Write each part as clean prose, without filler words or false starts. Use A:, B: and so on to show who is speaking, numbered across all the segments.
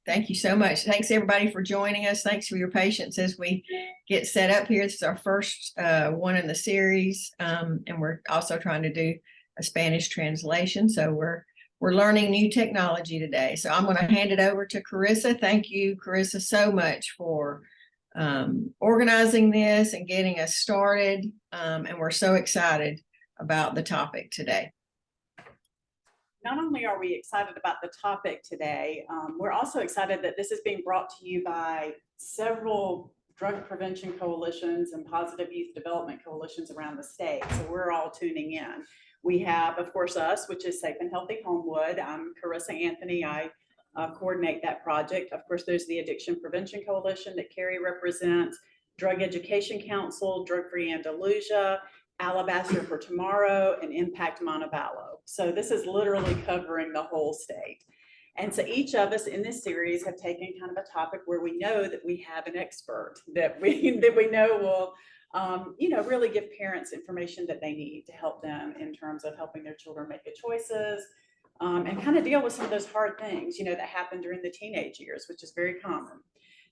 A: Thank you so much. Thanks everybody for joining us. Thanks for your patience as we get set up here. This is our first one in the series, and we're also trying to do a Spanish translation. So we're learning new technology today. So I'm going to hand it over to Carissa. Thank you, Carissa, so much for organizing this and getting us started. And we're so excited about the topic today.
B: Not only are we excited about the topic today, we're also excited that this is being brought to you by several drug prevention coalitions and positive youth development coalitions around the state. So we're all tuning in. We have, of course, us, which is Safe and Healthy Homewood. I'm Carissa Anthony. I coordinate that project. Of course, there's the Addiction Prevention Coalition that Carrie represents, Drug Education Council, Drug Free Andalusia, Alabaster for Tomorrow, and Impact Montevallo. So this is literally covering the whole state. And so each of us in this series have taken kind of a topic where we know that we have an expert that we know will really give parents information that they need to help them in terms of helping their children make good choices, and kind of deal with some of those hard things, that happen during the teenage years, which is very common.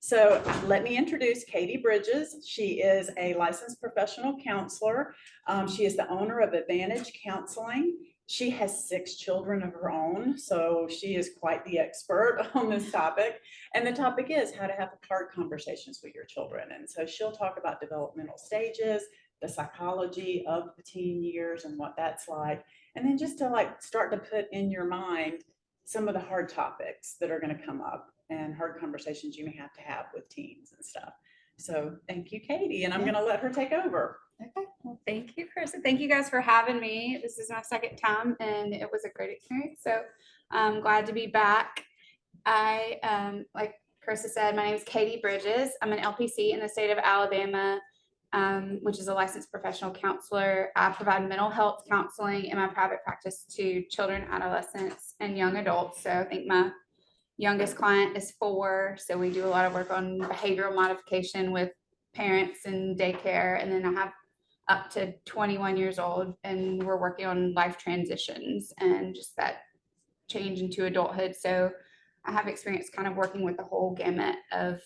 B: So let me introduce Katie Bridges. She is a licensed professional counselor. She is the owner of Advantage Counseling. She has 6 children of her own, so she is quite the expert on this topic. And the topic is how to have hard conversations with your children. And so she'll talk about developmental stages, the psychology of the teen years and what that's like. And then just to start to put in your mind some of the hard topics that are going to come up and hard conversations you may have to have with teens and stuff. So thank you, Katie, and I'm going to let her take over.
C: Okay, well, thank you, Carissa. Thank you guys for having me. This is my second time and it was a great experience. So I'm glad to be back. Like Carissa said, my name is Katie Bridges. I'm an LPC in the state of Alabama, which is a licensed professional counselor. I provide mental health counseling in my private practice to children, adolescents, and young adults. So I think my youngest client is 4. So we do a lot of work on behavioral modification with parents and daycare. And then I have up to 21 years old, and we're working on life transitions and just that change into adulthood. So I have experience kind of working with the whole gamut of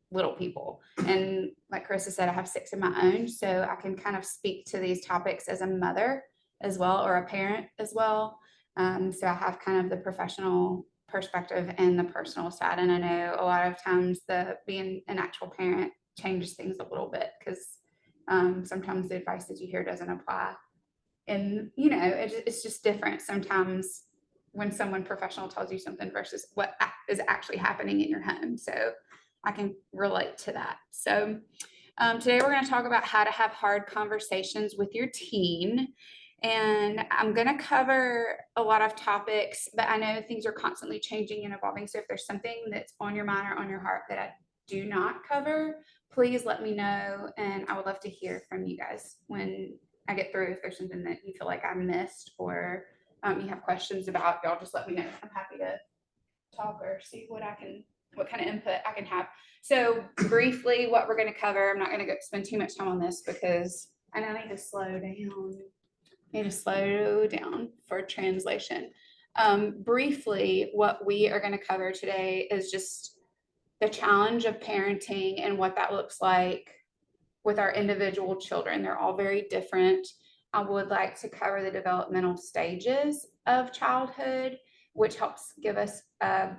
C: little people. And like Carissa said, I have 6 of my own. So I can kind of speak to these topics as a mother as well, or a parent as well. So I have kind of the professional perspective and the personal side. And I know a lot of times being an actual parent changes things a little bit because sometimes the advice that you hear doesn't apply. And, it's just different sometimes when someone professional tells you something versus what is actually happening in your home. So I can relate to that. So today we're going to talk about how to have hard conversations with your teen. And I'm going to cover a lot of topics, but I know things are constantly changing and evolving. So if there's something that's on your mind or on your heart that I do not cover, please let me know. And I would love to hear from you guys when I get through. If there's something that you feel like I missed or you have questions about, y'all just let me know. I'm happy to talk or see what kind of input I can have. So briefly, what we're going to cover, I'm not going to spend too much time on this because I know I need to slow down for translation. Briefly, what we are going to cover today is just the challenge of parenting and what that looks like with our individual children. They're all very different. I would like to cover the developmental stages of childhood, which helps give us a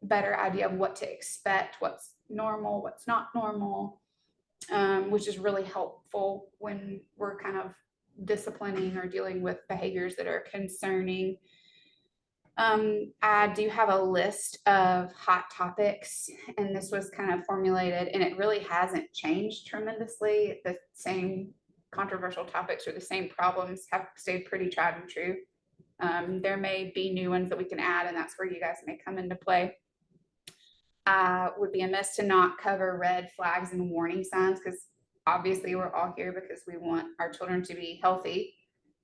C: better idea of what to expect, what's normal, what's not normal, which is really helpful when we're kind of disciplining or dealing with behaviors that are concerning. I do have a list of hot topics, and this was kind of formulated, and it really hasn't changed tremendously. The same controversial topics or the same problems have stayed pretty tried and true. There may be new ones that we can add, and that's where you guys may come into play. Would be amiss to not cover red flags and warning signs, because obviously we're all here because we want our children to be healthy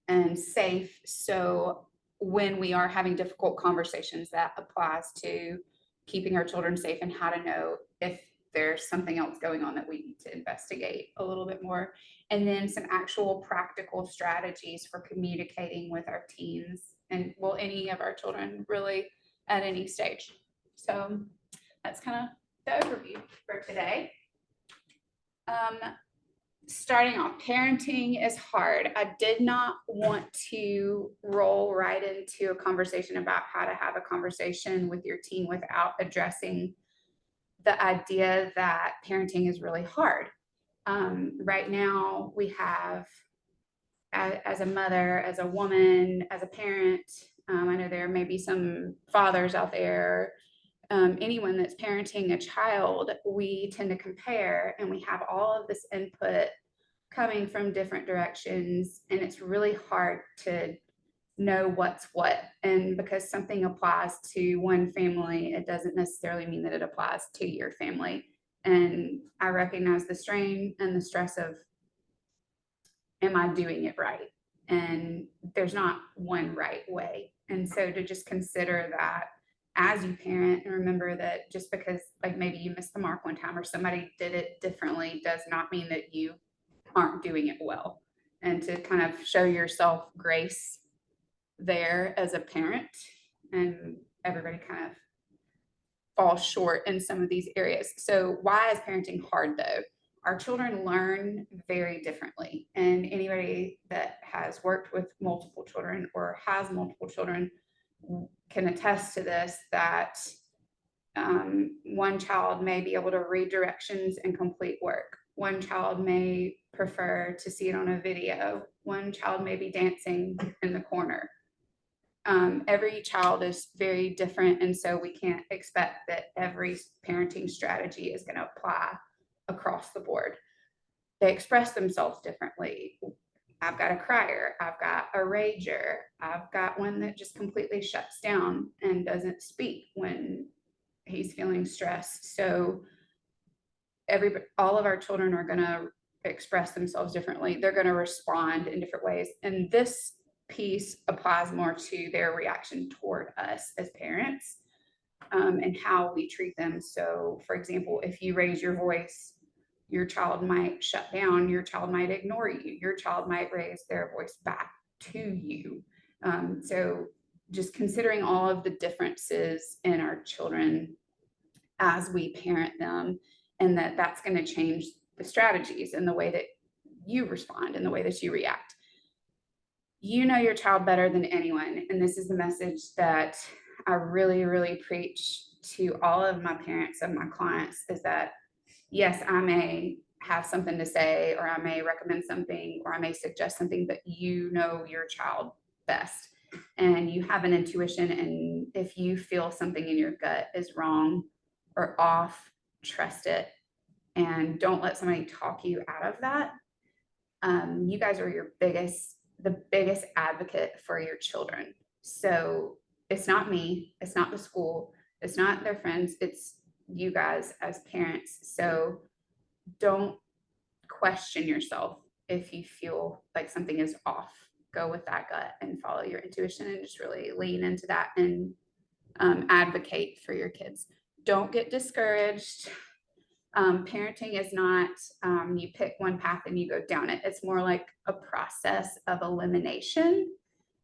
C: and safe. So when we are having difficult conversations, that applies to keeping our children safe and how to know if there's something else going on that we need to investigate a little bit more. And then some actual practical strategies for communicating with our teens and, well, any of our children really at any stage. So that's kind of the overview for today. Starting off, parenting is hard. I did not want to roll right into a conversation about how to have a conversation with your teen without addressing the idea that parenting is really hard. Right now, we have, as a mother, as a woman, as a parent, I know there may be some fathers out there, anyone that's parenting a child, we tend to compare, and we have all of this input coming from different directions, and it's really hard to know what's what. And because something applies to one family, it doesn't necessarily mean that it applies to your family. And I recognize the strain and the stress of, am I doing it right? And there's not one right way. And so to just consider that as you parent, and remember that just because like maybe you missed the mark one time or somebody did it differently does not mean that you aren't doing it well. And to kind of show yourself grace there as a parent, and everybody kind of falls short in some of these areas. So why is parenting hard though? Our children learn very differently, and anybody that has worked with multiple children or has multiple children can attest to this, that one child may be able to read directions and complete work. One child may prefer to see it on a video. One child may be dancing in the corner. Every child is very different, and so we can't expect that every parenting strategy is going to apply across the board. They express themselves differently. I've got a crier, I've got a rager, I've got one that just completely shuts down and doesn't speak when he's feeling stressed. So all of our children are going to express themselves differently. They're going to respond in different ways. And this piece applies more to their reaction toward us as parents, and how we treat them. So for example, if you raise your voice, your child might shut down, your child might ignore you, your child might raise their voice back to you. So just considering all of the differences in our children as we parent them, and that's going to change the strategies and the way that you respond and the way that you react. You know your child better than anyone. And this is the message that I really, really preach to all of my parents and my clients, is that yes, I may have something to say, or I may recommend something, or I may suggest something, but you know your child best, and you have an intuition. And if you feel something in your gut is wrong or off, trust it, and don't let somebody talk you out of that. You guys are the biggest advocate for your children. So it's not me, it's not the school, it's not their friends, it's you guys as parents. So don't question yourself if you feel like something is off. Go with that gut and follow your intuition, and just really lean into that and advocate for your kids. Don't get discouraged. Parenting is not you pick one path and you go down it. It's more like a process of elimination,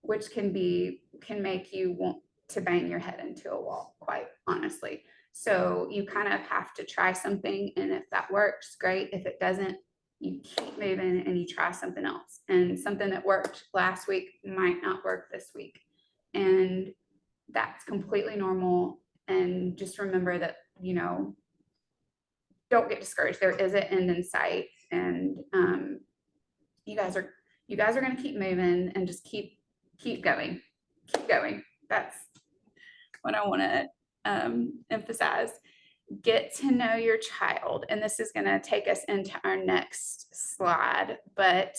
C: which can make you want to bang your head into a wall, quite honestly. So you kind of have to try something, and if that works, great. If it doesn't, you keep moving and you try something else. And something that worked last week might not work this week, and that's completely normal. And just remember that, don't get discouraged. There is an end in sight, and you guys are going to keep moving, and just keep going. That's what I want to emphasize. Get to know your child, and this is going to take us into our next slide. But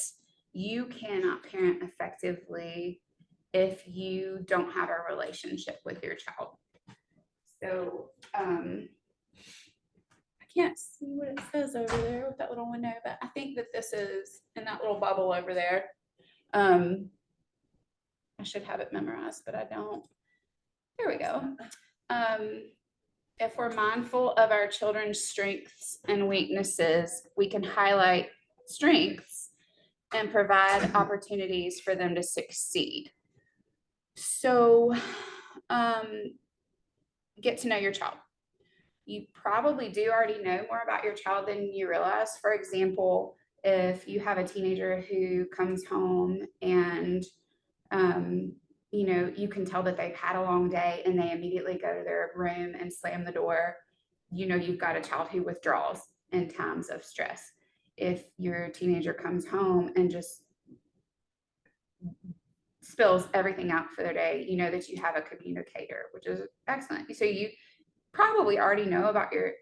C: you cannot parent effectively if you don't have a relationship with your child. So I can't see what it says over there with that little window, but I think that this is in that little bubble over there. I should have it memorized, but I don't. There we go. If we're mindful of our children's strengths and weaknesses, we can highlight strengths and provide opportunities for them to succeed. So get to know your child. You probably do already know more about your child than you realize. For example, if you have a teenager who comes home and, you can tell that they've had a long day and they immediately go to their room and slam the door, you've got a child who withdraws in times of stress. If your teenager comes home and just spills everything out for their day, you know that you have a communicator, which is excellent. So you probably already know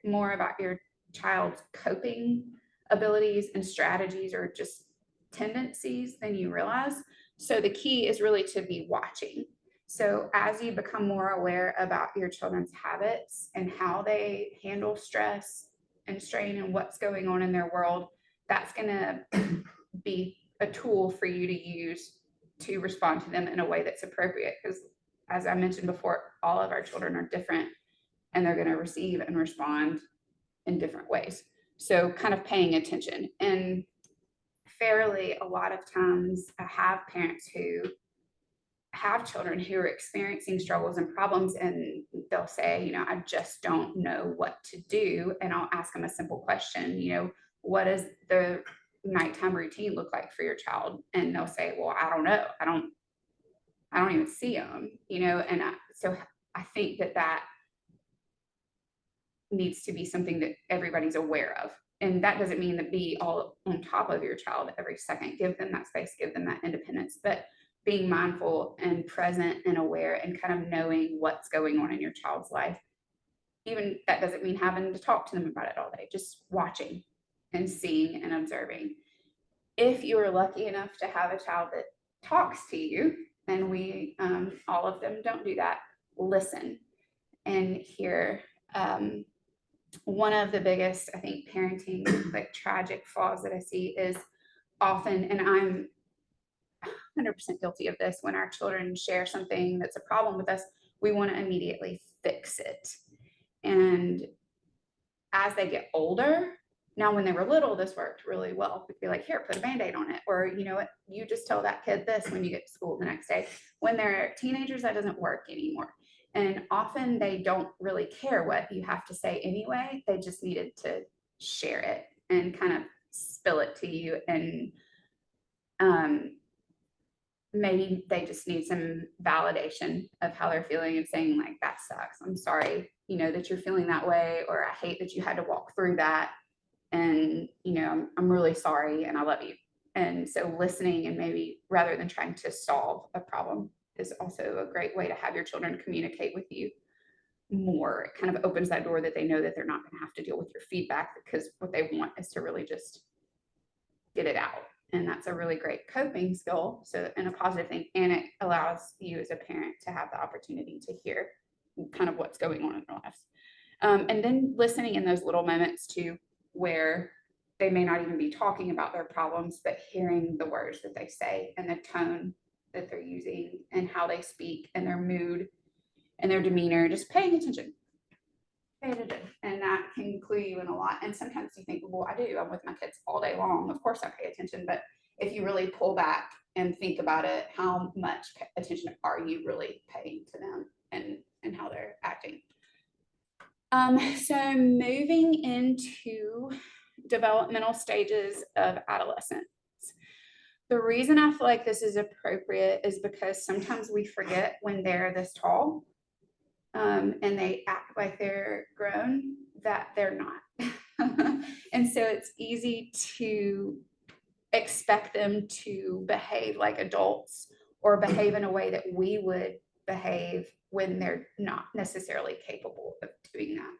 C: more about your child's coping abilities and strategies or just tendencies than you realize. So the key is really to be watching. So as you become more aware about your children's habits and how they handle stress and strain and what's going on in their world, that's going to be a tool for you to use to respond to them in a way that's appropriate. Because as I mentioned before, all of our children are different and they're going to receive and respond in different ways. So kind of paying attention. And fairly a lot of times I have parents who have children who are experiencing struggles and problems, and they'll say, I just don't know what to do. And I'll ask them a simple question, what does the nighttime routine look like for your child? And they'll say, well, I don't know. I don't even see them, and so I think that needs to be something that everybody's aware of. And that doesn't mean to be all on top of your child every second. Give them that space, give them that independence, but being mindful and present and aware and kind of knowing what's going on in your child's life. Even that doesn't mean having to talk to them about it all day, just watching and seeing and observing. If you are lucky enough to have a child that talks to you, and we, all of them don't do that, listen and hear. One of the biggest, I think, parenting, like tragic flaws that I see is often, and I'm 100% guilty of this, when our children share something that's a problem with us, we want to immediately fix it. And as they get older, now when they were little, this worked really well. We'd be like, here, put a Band-Aid on it. Or you know what, you just tell that kid this when you get to school the next day. When they're teenagers, that doesn't work anymore. And often they don't really care what you have to say anyway. They just needed to share it and kind of spill it to you. And maybe they just need some validation of how they're feeling and saying like, that sucks. I'm sorry, that you're feeling that way, or I hate that you had to walk through that. And, I'm really sorry and I love you. And so listening, and maybe rather than trying to solve a problem, is also a great way to have your children communicate with you more. It kind of opens that door that they know that they're not going to have to deal with your feedback, because what they want is to really just get it out. And that's a really great coping skill. So, and a positive thing. And it allows you as a parent to have the opportunity to hear kind of what's going on in their lives. And then listening in those little moments too, where they may not even be talking about their problems, but hearing the words that they say and the tone that they're using and how they speak and their mood and their demeanor, just paying attention. And that can clue you in a lot. And sometimes you think, well, I do, I'm with my kids all day long. Of course I pay attention. But if you really pull back and think about it, how much attention are you really paying to them and how they're acting? So moving into developmental stages of adolescence. The reason I feel like this is appropriate is because sometimes we forget when they're this tall, and they act like they're grown, that they're not. And so it's easy to expect them to behave like adults or behave in a way that we would behave when they're not necessarily capable of doing that.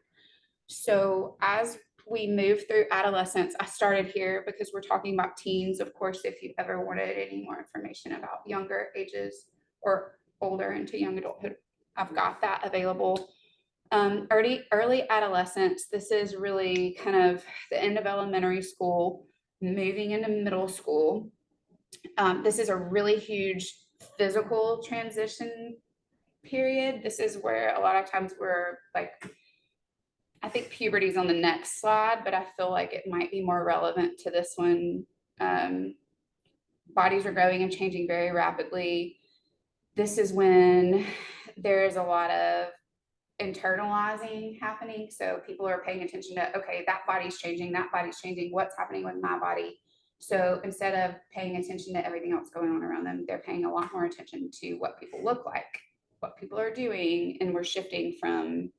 C: So as we move through adolescence, I started here because we're talking about teens. Of course, if you ever wanted any more information about younger ages or older into young adulthood, I've got that available. Early adolescence, this is really kind of the end of elementary school, moving into middle school. This is a really huge physical transition period. This is where a lot of times we're like, I think puberty is on the next slide, but I feel like it might be more relevant to this one. Bodies are growing and changing very rapidly. This is when there is a lot of internalizing happening. So people are paying attention to, okay, that body's changing, what's happening with my body. So instead of paying attention to everything else going on around them, they're paying a lot more attention to what people look like, what people are doing, and we're shifting from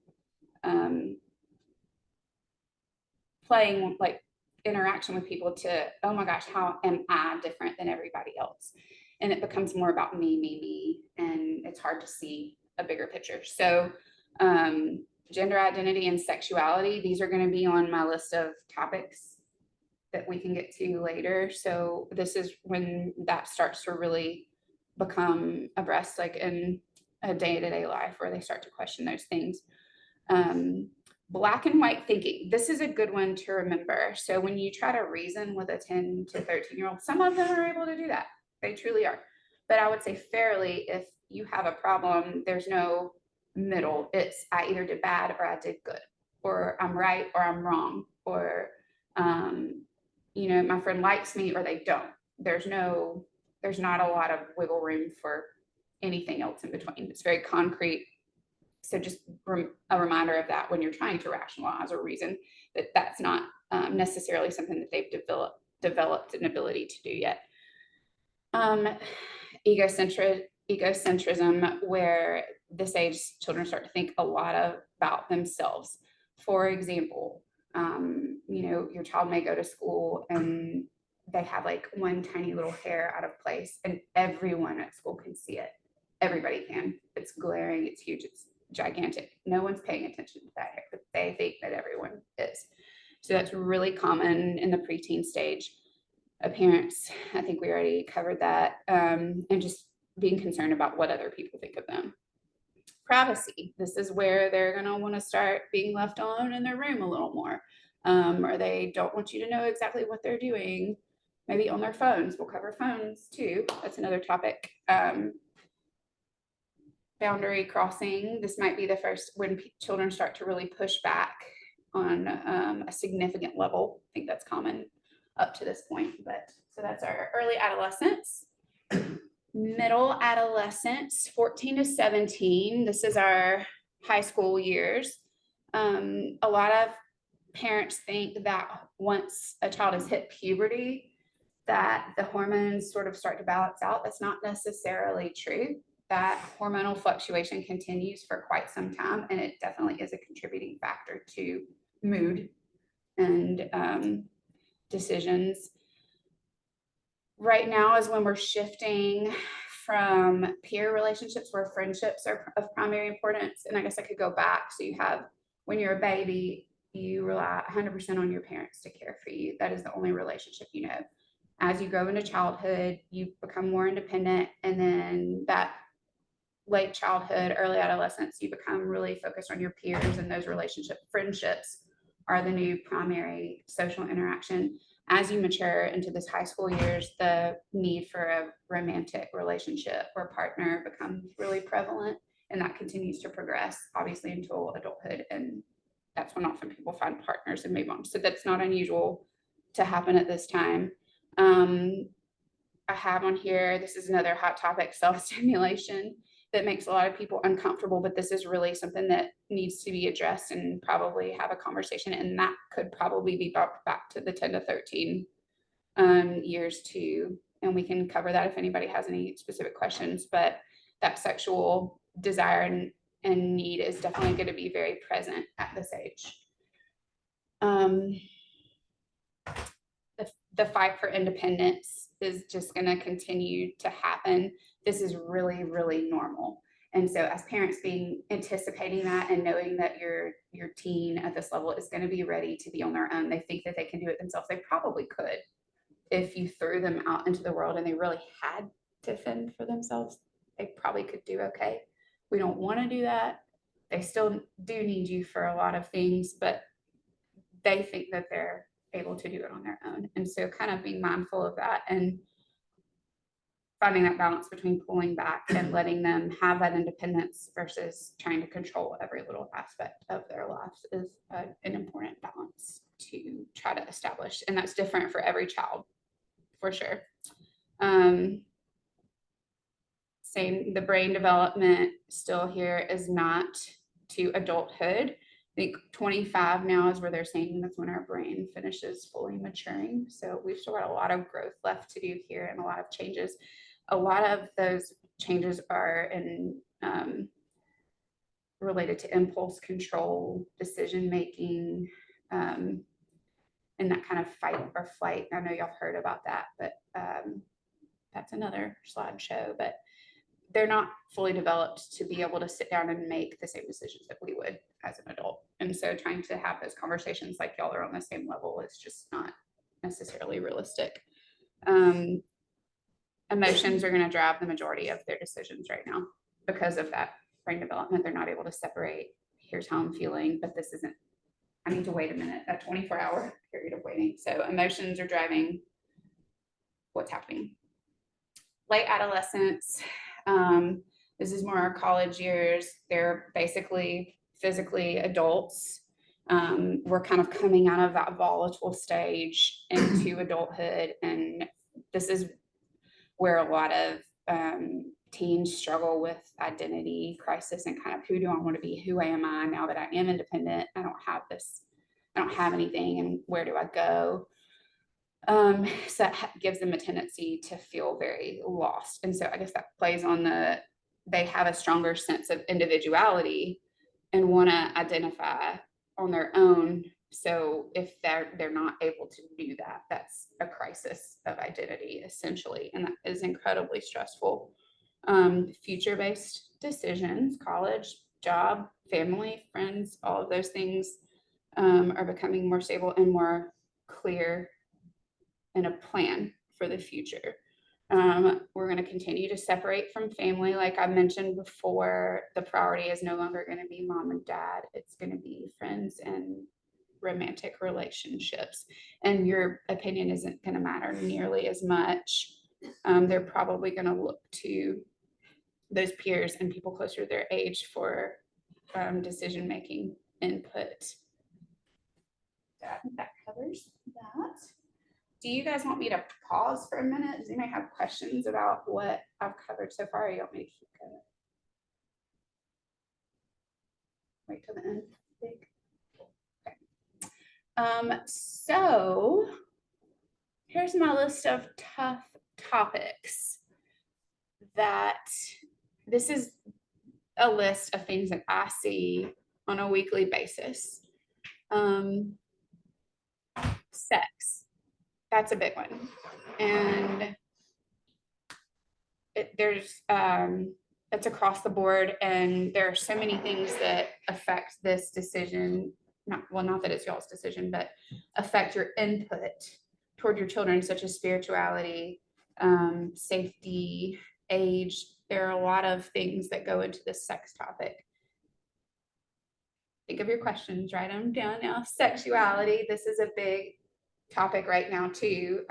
C: playing like interaction with people to, oh my gosh, how am I different than everybody else? And it becomes more about me, and it's hard to see a bigger picture. So gender identity and sexuality, these are going to be on my list of topics that we can get to later. So this is when that starts to really become abreast, like in a day-to-day life, where they start to question those things. Black and white thinking. This is a good one to remember. So when you try to reason with a 10 to 13-year-old, some of them are able to do that. They truly are. But I would say fairly, if you have a problem, there's no middle. It's I either did bad or I did good, or I'm right or I'm wrong, or you know, my friend likes me or they don't. There's not a lot of wiggle room for anything else in between. It's very concrete. So just a reminder of that when you're trying to rationalize or reason, that that's not necessarily something that they've developed an ability to do yet. Egocentrism, where this age children start to think a lot about themselves. For example, you know, your child may go to school and they have like one tiny little hair out of place, and everyone at school can see it. Everybody can. It's glaring, it's huge, it's gigantic. No one's paying attention to that hair, but they think that everyone is. So that's really common in the preteen stage. Appearance, I think we already covered that, and just being concerned about what other people think of them. Privacy, this is where they're going to want to start being left alone in their room a little more, or they don't want you to know exactly what they're doing, maybe on their phones. We'll cover phones too. That's another topic. Boundary crossing, this might be the first when children start to really push back on a significant level. I think that's common up to this point, but so that's our early adolescence. Middle adolescence, 14 to 17. This is our high school years. A lot of parents think that once a child has hit puberty, that the hormones sort of start to balance out. That's not necessarily true. That hormonal fluctuation continues for quite some time, and it definitely is a contributing factor to mood and decisions. Right now is when we're shifting from peer relationships where friendships are of primary importance. And I guess I could go back. So you have, when you're a baby, you rely 100% on your parents to care for you. That is the only relationship you know. As you grow into childhood, you become more independent. And then that late childhood, early adolescence, you become really focused on your peers, and those friendships are the new primary social interaction. As you mature into this high school years, the need for a romantic relationship or partner becomes really prevalent, and that continues to progress, obviously, until adulthood. And that's when often people find partners and move on. So that's not unusual to happen at this time. I have on here, this is another hot topic, self-stimulation, that makes a lot of people uncomfortable, but this is really something that needs to be addressed and probably have a conversation. And that could probably be brought back to the 10 to 13 years too. And we can cover that if anybody has any specific questions, but that sexual desire and need is definitely going to be very present at this age. The fight for independence is just going to continue to happen. This is really, really normal. And so as parents, anticipating that and knowing that your teen at this level is going to be ready to be on their own, they think that they can do it themselves. They probably could if you threw them out into the world and they really had to fend for themselves. They probably could do okay. We don't want to do that. They still do need you for a lot of things, but they think that they're able to do it on their own. And so kind of being mindful of that and finding that balance between pulling back and letting them have that independence versus trying to control every little aspect of their lives is an important balance to try to establish. And that's different for every child, for sure. Same, the brain development still here is not to adulthood. I think 25 now is where they're saying that's when our brain finishes fully maturing. So we've still got a lot of growth left to do here and a lot of changes. A lot of those changes are in related to impulse control, decision making, and that kind of fight or flight. I know y'all have heard about that, but that's another slideshow. But they're not fully developed to be able to sit down and make the same decisions that we would as an adult. And so trying to have those conversations like y'all are on the same level is just not necessarily realistic. Emotions are going to drive the majority of their decisions right now because of that brain development. They're not able to separate, here's how I'm feeling, but this isn't, I need to wait a minute, a 24-hour period of waiting. So emotions are driving what's happening. Late adolescence, this is more our college years. They're basically physically adults. We're kind of coming out of that volatile stage into adulthood. And this is where a lot of teens struggle with identity crisis and kind of who do I want to be? Who am I now that I am independent? I don't have this, I don't have anything, and where do I go? So that gives them a tendency to feel very lost. And so I guess that plays on they have a stronger sense of individuality and want to identify on their own. So if they're not able to do that, that's a crisis of identity essentially. And that is incredibly stressful. Future-based decisions, college, job, family, friends, all of those things are becoming more stable and more clear and a plan for the future. We're going to continue to separate from family. Like I mentioned before, the priority is no longer going to be mom and dad. It's going to be friends and romantic relationships. And your opinion isn't going to matter nearly as much. They're probably going to look to those peers and people closer to their age for decision-making input. That covers that. Do you guys want me to pause for a minute? Does anybody have questions about what I've covered so far? Or you want me to keep going? Wait till the end. Okay. So here's my list of tough topics that this is a list of things that I see on a weekly basis. Sex. That's a big one. And it's across the board. And there are so many things that affect this decision. Not that it's y'all's decision, but affect your input toward your children, such as spirituality, safety, age. There are a lot of things that go into this sex topic. Think of your questions, write them down now. Sexuality. This is a big topic right now too.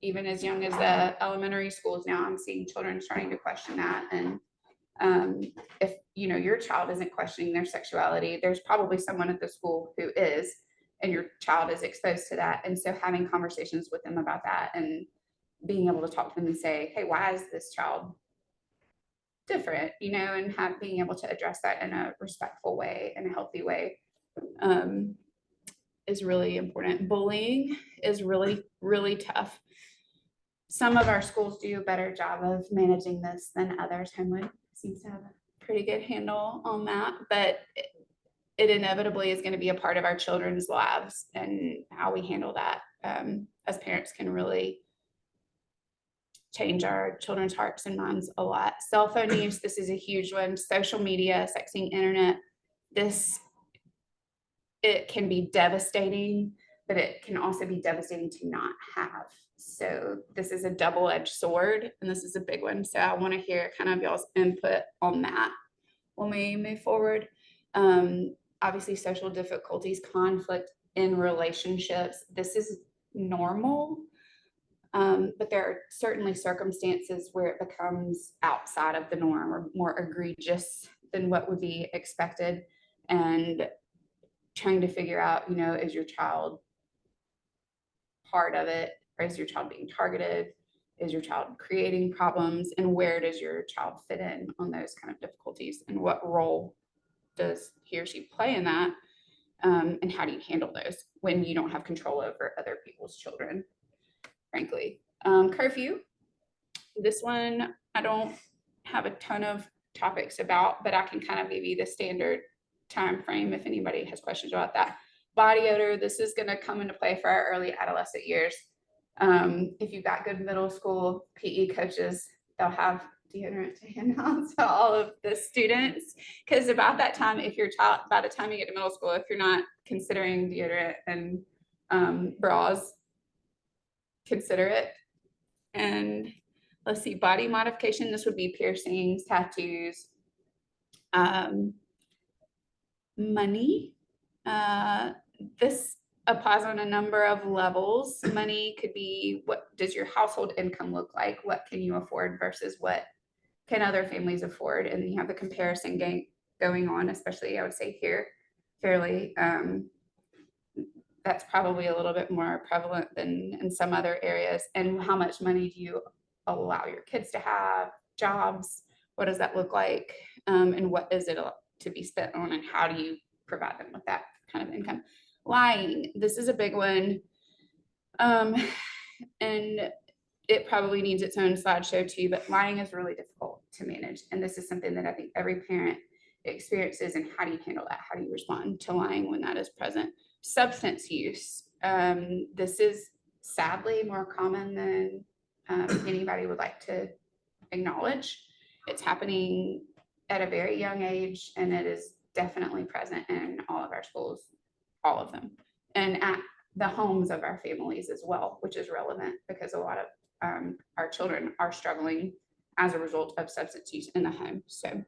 C: Even as young as the elementary schools now, I'm seeing children starting to question that. And if your child isn't questioning their sexuality, there's probably someone at the school who is, and your child is exposed to that. And so having conversations with them about that and being able to talk to them and say, hey, why is this child different? And being able to address that in a respectful way and a healthy way. Is really important. Bullying is really, really tough. Some of our schools do a better job of managing this than others. Homewood seems to have a pretty good handle on that, but it inevitably is going to be a part of our children's lives, and how we handle that as parents can really change our children's hearts and minds a lot. Cell phone use, this is a huge one. Social media, sexting, internet, it can be devastating, but it can also be devastating to not have. So this is a double-edged sword, and this is a big one. So I want to hear kind of y'all's input on that when we move forward. Obviously, social difficulties, conflict in relationships. This is normal, but there are certainly circumstances where it becomes outside of the norm or more egregious than what would be expected. And trying to figure out, is your child part of it, or is your child being targeted? Is your child creating problems? And where does your child fit in on those kind of difficulties? And what role does he or she play in that? And how do you handle those when you don't have control over other people's children, frankly? Curfew. This one, I don't have a ton of topics about, but I can kind of give you the standard time frame if anybody has questions about that. Body odor, this is going to come into play for our early adolescent years. If you've got good middle school PE coaches, they'll have deodorant to hand out to all of the students, because about that time, if your child, by the time you get to middle school, if you're not considering deodorant and bras, consider it. And let's see, body modification, this would be piercings, tattoos, money. This applies on a number of levels. Money could be, what does your household income look like? What can you afford versus what can other families afford? And you have the comparison game going on, especially I would say here, fairly. That's probably a little bit more prevalent than in some other areas. And how much money do you allow your kids to have? Jobs, what does that look like? And what is it to be spent on, and how do you provide them with that kind of income? Lying, this is a big one. And it probably needs its own slideshow too, but lying is really difficult to manage. And this is something that I think every parent experiences. And how do you handle that? How do you respond to lying when that is present? Substance use. This is sadly more common than anybody would like to acknowledge. It's happening at a very young age, and it is definitely present in all of our schools, all of them, and at the homes of our families as well, which is relevant because a lot of our children are struggling as a result of substance use in the home. So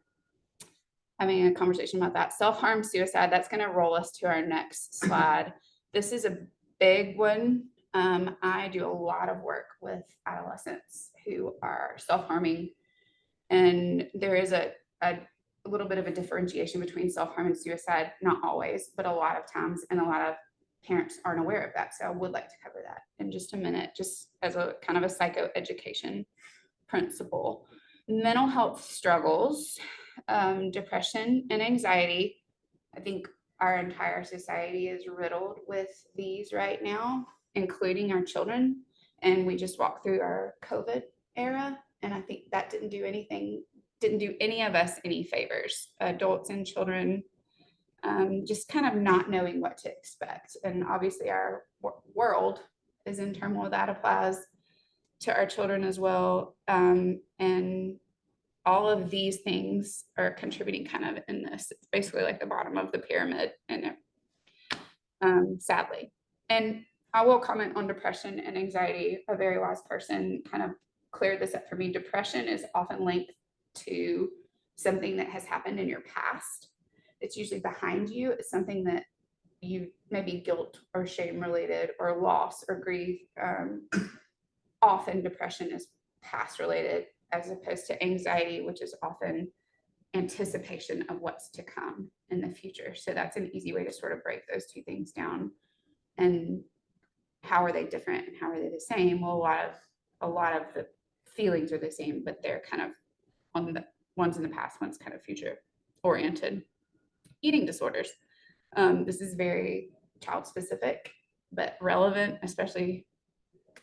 C: having a conversation about that. Self-harm, suicide, that's going to roll us to our next slide. This is a big one. I do a lot of work with adolescents who are self-harming, and there is a little bit of a differentiation between self-harm and suicide, not always, but a lot of times, and a lot of parents aren't aware of that. So I would like to cover that in just a minute, just as a kind of a psychoeducation principle. Mental health struggles, depression and anxiety. I think our entire society is riddled with these right now, including our children. And we just walked through our COVID era. And I think that didn't do any of us any favors, adults and children, just kind of not knowing what to expect. And obviously our world is in turmoil. That applies to our children as well. And all of these things are contributing kind of in this. It's basically like the bottom of the pyramid, and sadly. And I will comment on depression and anxiety. A very wise person kind of cleared this up for me. Depression is often linked to something that has happened in your past. It's usually behind you. It's something that you maybe guilt or shame related, or loss or grief. Often depression is past related, as opposed to anxiety, which is often anticipation of what's to come in the future. So that's an easy way to sort of break those two things down. And how are they different and how are they the same? Well, a lot of the feelings are the same, but they're kind of on the ones in the past, one's kind of future oriented. Eating disorders. This is very child specific, but relevant, especially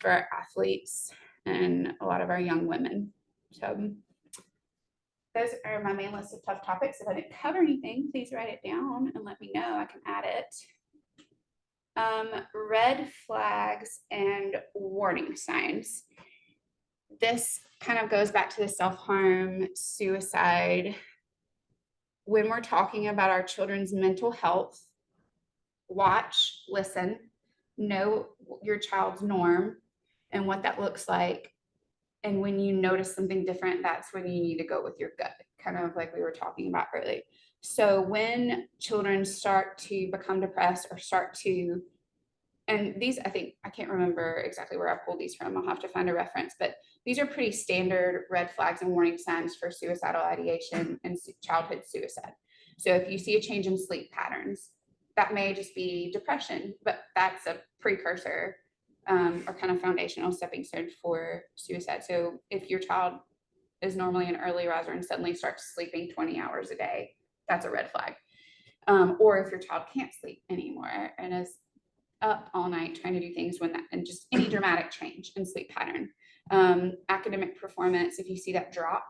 C: for our athletes and a lot of our young women. So those are my main list of tough topics. If I didn't cover anything, please write it down and let me know. I can add it. Red flags and warning signs. This kind of goes back to the self-harm, suicide. When we're talking about our children's mental health, watch, listen, know your child's norm and what that looks like. And when you notice something different, that's when you need to go with your gut, kind of like we were talking about earlier. So when children start to become depressed or start to, and these, I think, I can't remember exactly where I pulled these from. I'll have to find a reference, but these are pretty standard red flags and warning signs for suicidal ideation and childhood suicide. So if you see a change in sleep patterns, that may just be depression, but that's a precursor or kind of foundational stepping stone for suicide. So if your child is normally an early riser and suddenly starts sleeping 20 hours a day, that's a red flag. Or if your child can't sleep anymore and is up all night trying to do things and just any dramatic change in sleep pattern. Academic performance, if you see that drop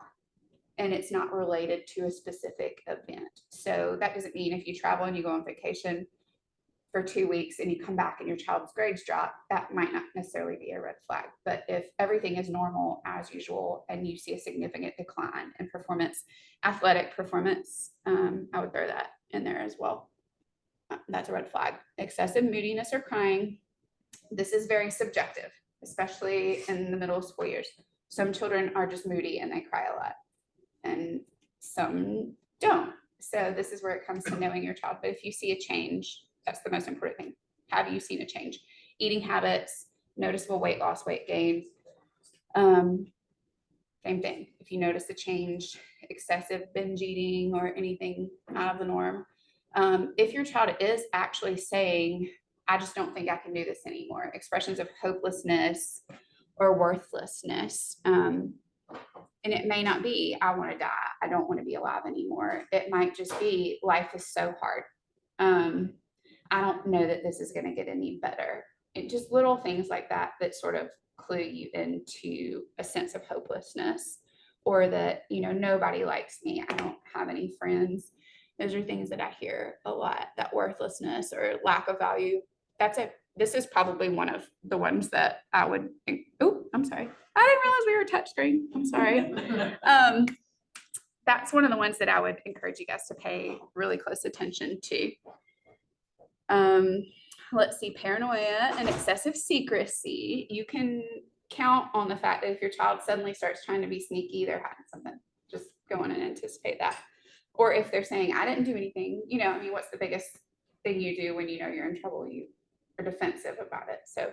C: and it's not related to a specific event. So that doesn't mean if you travel and you go on vacation for 2 weeks and you come back and your child's grades drop, that might not necessarily be a red flag. But if everything is normal as usual and you see a significant decline in performance, athletic performance, I would throw that in there as well. That's a red flag. Excessive moodiness or crying. This is very subjective, especially in the middle school years. Some children are just moody and they cry a lot, and some don't. So this is where it comes to knowing your child. But if you see a change, that's the most important thing. Have you seen a change? Eating habits, noticeable weight loss, weight gain. Same thing. If you notice a change, excessive binge eating or anything out of the norm. If your child is actually saying, I just don't think I can do this anymore, expressions of hopelessness or worthlessness. And it may not be, I want to die, I don't want to be alive anymore. It might just be, life is so hard. I don't know that this is going to get any better. And just little things like that that sort of clue you into a sense of hopelessness, or that, nobody likes me, I don't have any friends. Those are things that I hear a lot, that worthlessness or lack of value. This is probably one of the ones that I would think, oh, I'm sorry. I didn't realize we were touch screen. I'm sorry. That's one of the ones that I would encourage you guys to pay really close attention to. Let's see, paranoia and excessive secrecy. You can count on the fact that if your child suddenly starts trying to be sneaky, they're hiding something. Just go on and anticipate that. Or if they're saying, I didn't do anything, what's the biggest thing you do when you're in trouble? You are defensive about it. So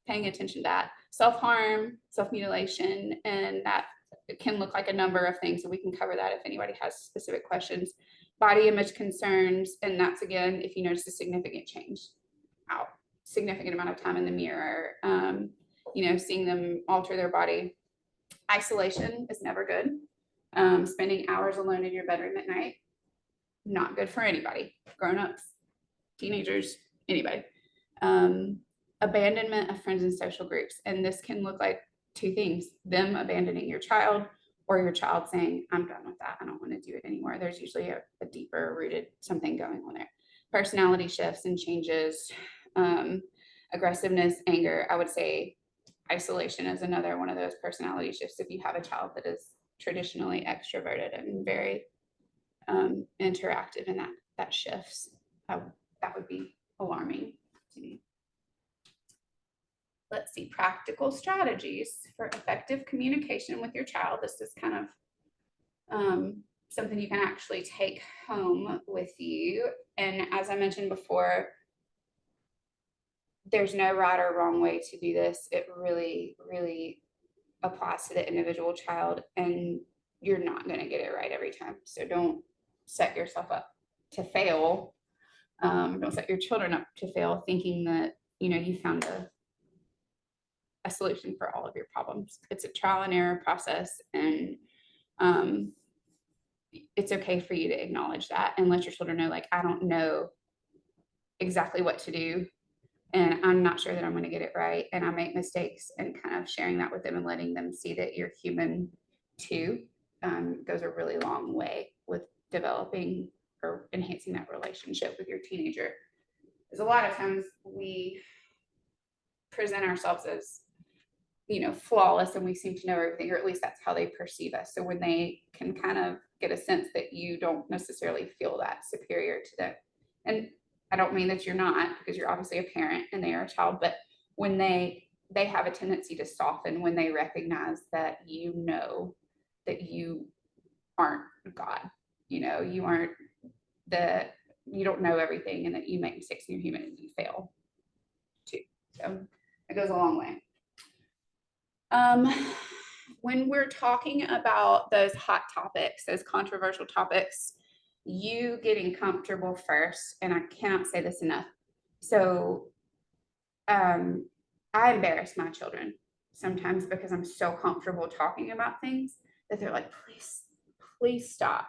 C: paying attention to that. Self-harm, self-mutilation, and that can look like a number of things. So we can cover that if anybody has specific questions. Body image concerns, and that's, again, if you notice a significant change out, significant amount of time in the mirror, seeing them alter their body. Isolation is never good. Spending hours alone in your bedroom at night, not good for anybody, grown-ups, teenagers, anybody. Abandonment of friends and social groups. And this can look like two things: them abandoning your child, or your child saying, I'm done with that, I don't want to do it anymore. There's usually a deeper rooted something going on there. Personality shifts and changes, aggressiveness, anger. I would say isolation is another one of those personality shifts. If you have a child that is traditionally extroverted and very interactive, and that shifts, that would be alarming to me. Let's see, practical strategies for effective communication with your child. This is kind of something you can actually take home with you. And as I mentioned before, there's no right or wrong way to do this. It really, really applies to the individual child, and you're not going to get it right every time. So don't set yourself up to fail. Don't set your children up to fail thinking that, you found a solution for all of your problems. It's a trial and error process, and it's okay for you to acknowledge that and let your children know, like, I don't know exactly what to do, and I'm not sure that I'm going to get it right, and I make mistakes, and kind of sharing that with them and letting them see that you're human too goes a really long way with developing or enhancing that relationship with your teenager. Because a lot of times we present ourselves as, flawless, and we seem to know everything, or at least that's how they perceive us. So when they can kind of get a sense that you don't necessarily feel that superior to them, and I don't mean that you're not, because you're obviously a parent and they are a child, but when they have a tendency to soften when they recognize that that you aren't God, you aren't you don't know everything, and that you make mistakes and you're human and you fail too. So it goes a long way. When we're talking about those hot topics, those controversial topics, you getting comfortable first, and I cannot say this enough. So I embarrass my children sometimes because I'm so comfortable talking about things that they're like, please stop.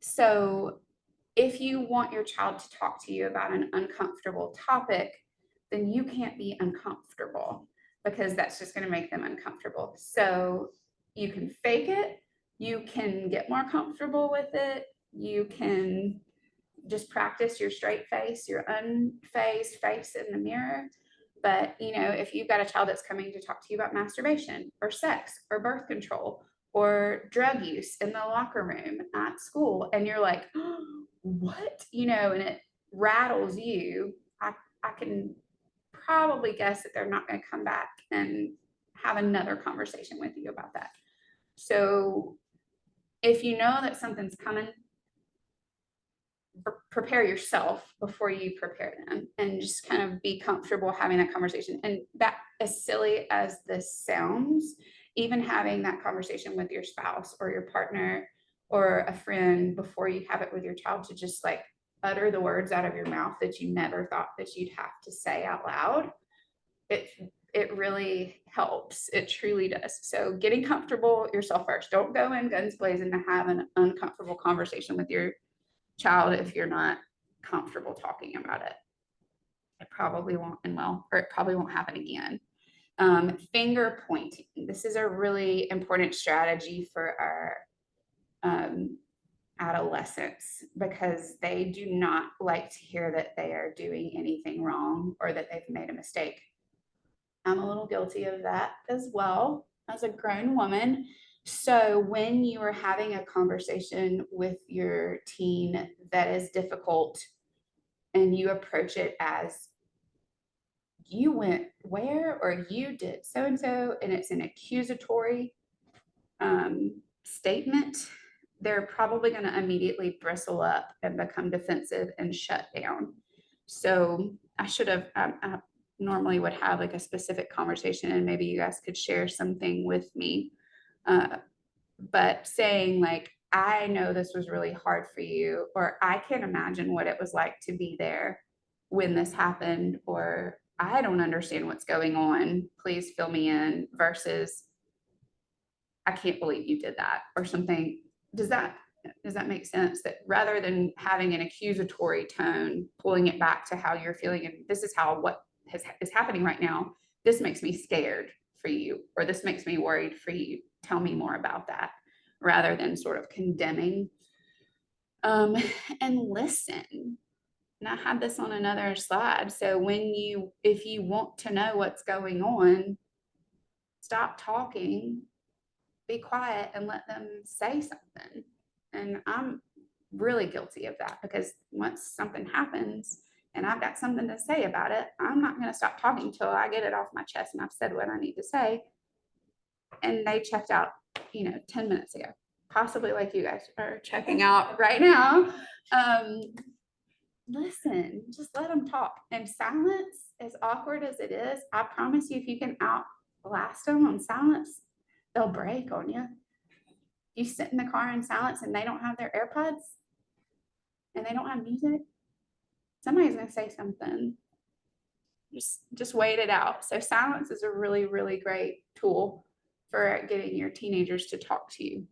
C: So if you want your child to talk to you about an uncomfortable topic, then you can't be uncomfortable because that's just going to make them uncomfortable. So you can fake it, you can get more comfortable with it, you can just practice your straight face, your unfazed face in the mirror. But, you know, if you've got a child that's coming to talk to you about masturbation or sex or birth control or drug use in the locker room at school, and you're like, oh, what? You know, and it rattles you, I can probably guess that they're not going to come back and have another conversation with you about that. So if you know that something's coming, prepare yourself before you prepare them, and just kind of be comfortable having that conversation. And that, as silly as this sounds, even having that conversation with your spouse or your partner or a friend before you have it with your child, to just like utter the words out of your mouth that you never thought that you'd have to say out loud, it really helps. It truly does. So getting comfortable yourself first. Don't go in guns blazing to have an uncomfortable conversation with your child if you're not comfortable talking about it. It probably won't end well, or it probably won't happen again. Finger pointing. This is a really important strategy for our adolescents, because they do not like to hear that they are doing anything wrong or that they've made a mistake. I'm a little guilty of that as well as a grown woman. So when you are having a conversation with your teen that is difficult, and you approach it as, you went where, or you did so and so, and it's an accusatory statement, they're probably going to immediately bristle up and become defensive and shut down. So I should have, I normally would have like a specific conversation, and maybe you guys could share something with me. But saying like, I know this was really hard for you, or I can't imagine what it was like to be there when this happened, or I don't understand what's going on, please fill me in, versus I can't believe you did that, or something. Does that make sense? That rather than having an accusatory tone, pulling it back to how you're feeling, and this is how what is happening right now, this makes me scared for you, or this makes me worried for you, tell me more about that, rather than sort of condemning. And listen. And I had this on another slide. So if you want to know what's going on, stop talking, be quiet, and let them say something. And I'm really guilty of that, because once something happens and I've got something to say about it, I'm not going to stop talking until I get it off my chest and I've said what I need to say. And they checked out, 10 minutes ago, possibly like you guys are checking out right now. Listen, just let them talk. And silence, as awkward as it is, I promise you, if you can outlast them on silence, they'll break on you. You sit in the car in silence and they don't have their AirPods and they don't have music, somebody's going to say something. Just wait it out. So silence is a really, really great tool for getting your teenagers to talk to you,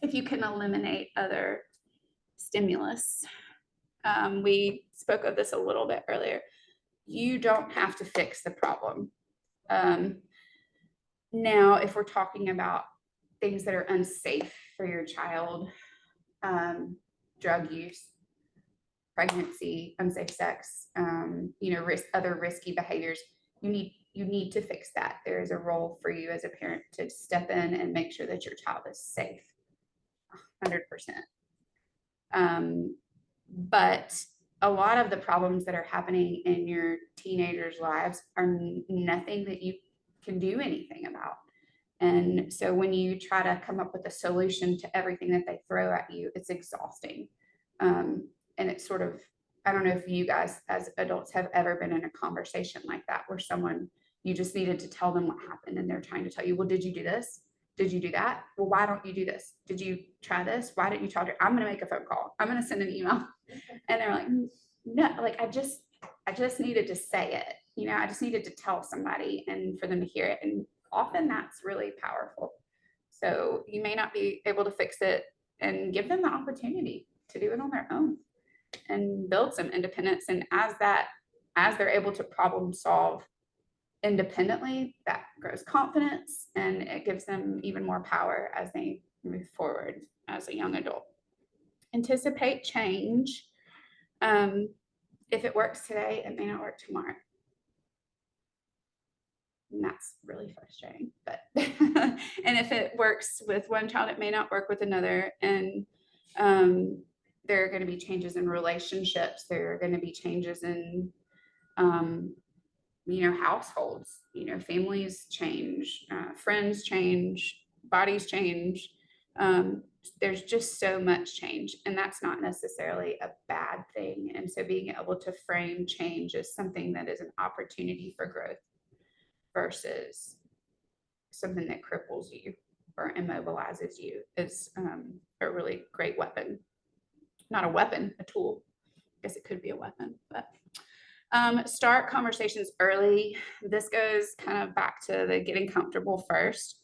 C: if you can eliminate other stimulus. We spoke of this a little bit earlier. You don't have to fix the problem. Now, if we're talking about things that are unsafe for your child, drug use, pregnancy, unsafe sex, other risky behaviors, you need to fix that. There is a role for you as a parent to step in and make sure that your child is safe, 100%. But a lot of the problems that are happening in your teenagers' lives are nothing that you can do anything about. And so when you try to come up with a solution to everything that they throw at you, it's exhausting. And it's sort of, I don't know if you guys as adults have ever been in a conversation like that, where you just needed to tell them what happened, and they're trying to tell you, well, did you do this? Did you do that? Well, why don't you do this? Did you try this? Why didn't you tell her? I'm going to make a phone call. I'm going to send an email. And they're like, no, like, I just needed to say it. I just needed to tell somebody and for them to hear it. And often that's really powerful. So you may not be able to fix it, and give them the opportunity to do it on their own. and build some independence. And as they're able to problem solve independently, that grows confidence and it gives them even more power as they move forward as a young adult. Anticipate change. If it works today, it may not work tomorrow. And that's really frustrating, but and if it works with one child, it may not work with another. And there are going to be changes in relationships. There are going to be changes in households, families change, friends change, bodies change. There's just so much change, and that's not necessarily a bad thing. And so being able to frame change as something that is an opportunity for growth versus something that cripples you or immobilizes you is a really great weapon. Not a weapon, a tool. I guess it could be a weapon, but start conversations early. This goes kind of back to the getting comfortable first.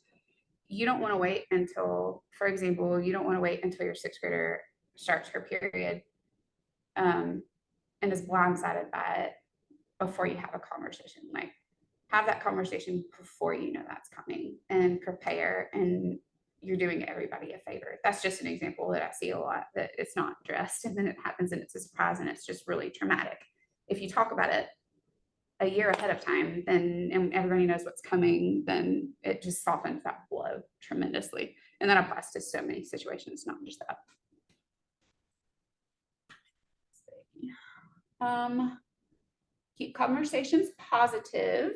C: You don't want to wait until, for example, you don't want to wait until your sixth grader starts her period and is blindsided by it before you have a conversation. Like, have that conversation before you know that's coming and prepare, and you're doing everybody a favor. That's just an example that I see a lot, that it's not addressed and then it happens and it's a surprise and it's just really traumatic. If you talk about it a year ahead of time, then and everybody knows what's coming, then it just softens that blow tremendously. And that applies to so many situations, not just that. Keep conversations positive.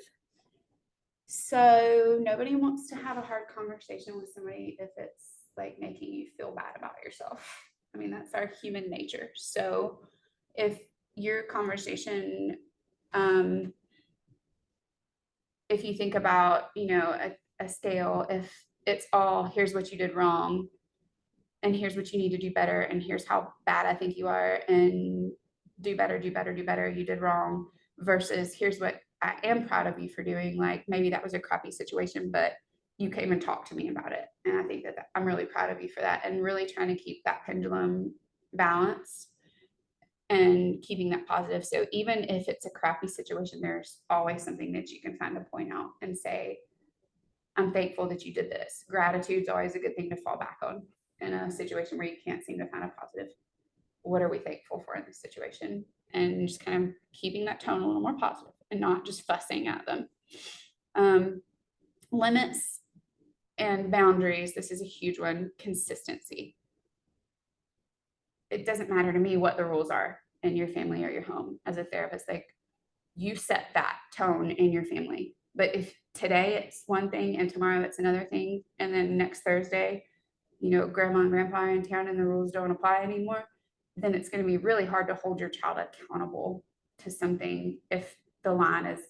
C: So nobody wants to have a hard conversation with somebody if it's like making you feel bad about yourself. I mean, that's our human nature. So if your conversation, if you think about, a scale, if it's all, here's what you did wrong, and here's what you need to do better, and here's how bad I think you are, and do better, you did wrong, versus here's what I am proud of you for doing. Like, maybe that was a crappy situation, but you came and talked to me about it. And I think that I'm really proud of you for that, and really trying to keep that pendulum balanced and keeping that positive. So even if it's a crappy situation, there's always something that you can find to point out and say, I'm thankful that you did this. Gratitude's always a good thing to fall back on in a situation where you can't seem to find a positive. What are we thankful for in this situation? And just kind of keeping that tone a little more positive and not just fussing at them. Limits and boundaries. This is a huge one. Consistency. It doesn't matter to me what the rules are in your family or your home. As a therapist, like, you set that tone in your family. But if today it's one thing and tomorrow it's another thing, and then next Thursday, grandma and grandpa are in town and the rules don't apply anymore, then it's going to be really hard to hold your child accountable to something if the line is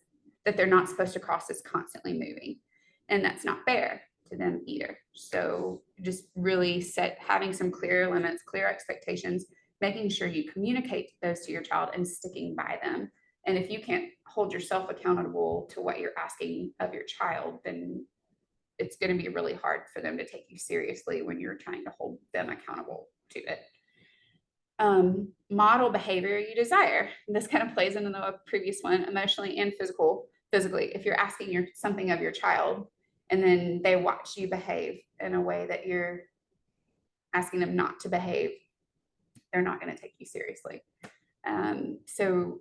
C: that they're not supposed to cross is constantly moving. And that's not fair to them either. So just really having some clear limits, clear expectations, making sure you communicate those to your child and sticking by them. And if you can't hold yourself accountable to what you're asking of your child, then it's going to be really hard for them to take you seriously when you're trying to hold them accountable to it. Model behavior you desire. And this kind of plays into the previous one, emotionally and physically. If you're asking something of your child and then they watch you behave in a way that you're asking them not to behave, they're not going to take you seriously. So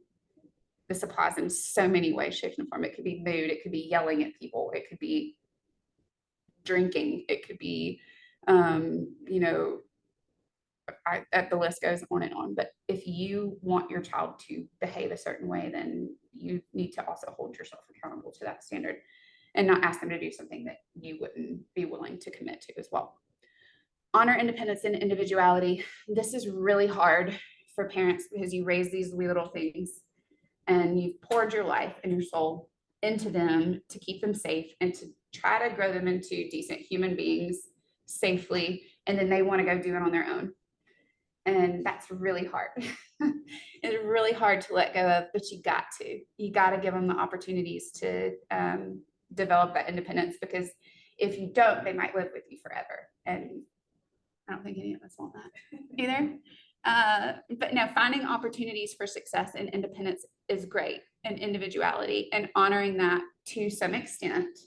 C: this applies in so many ways, shapes, and form. It could be mood, it could be yelling at people, it could be drinking, it could be, the list goes on and on. But if you want your child to behave a certain way, then you need to also hold yourself accountable to that standard and not ask them to do something that you wouldn't be willing to commit to as well. Honor independence and individuality. This is really hard for parents because you raise these wee little things and you've poured your life and your soul into them to keep them safe and to try to grow them into decent human beings safely. And then they want to go do it on their own. And that's really hard. It's really hard to let go of, but you got to give them the opportunities to develop that independence, because if you don't, they might live with you forever. And I don't think any of us want that either. But no, finding opportunities for success and independence is great, and individuality, and honoring that to some extent.